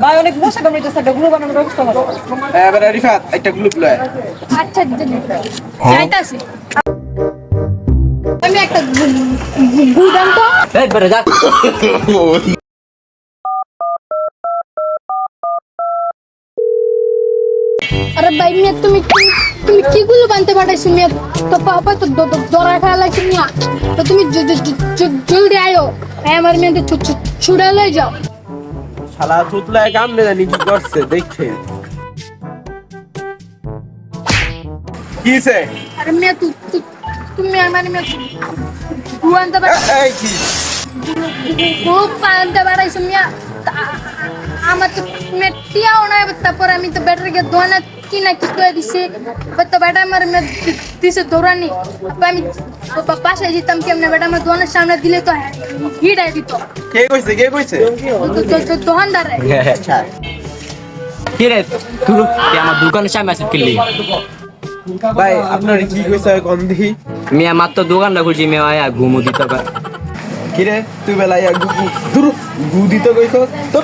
ভাই অনেক মশা কামড়াইতেছে, একটা গ্লু বানানোর ব্যবস্থা করো। এবার রিফাত একটা গ্লুপ লয়। আচ্ছা যাইতাছি। আমি একটা গুদাম তো এই বেরে যা। আরে ভাই মিয়া তুমি তুমি কি গুলো বানতে পাঠাইছো মিয়া? তো পাপা তো দরা খেলা লাগছে মিয়া। তো তুমি জলদি আয়ো। আমার মিয়া ছুড়ে লই যাও। শালা চুতলায় কাম নে জানি কি করছে দেখে। কিছে? আরে মিয়া তুমি আমার মিয়া গুয়ান্তে এই কি? খুব পান্তে পাঠাইছো মিয়া। আমার তো মেটিয়াও নাই, তারপর আমি তো ব্যাটারিকে দোনা কি না কি করে দিছি। তো বেটা আমার দিছে দৌড়ানি। আমি বাসায় যেতাম কেমনে, বেটা আমার দোকানের সামনে দিলে তো হিটাই দিত। কে কইছে কে কইছে? দোকানদার। কি রে তুই আমার দোকানের সামনে আসিস কিনলি? ভাই আপনার কি কইছে গন্ধি? মিয়া মাত্র দোকানটা খুলছি মিয়া আয়া ঘুমো দিতে পারে। কি রে তুই বেলা গু দিতে কইছ তো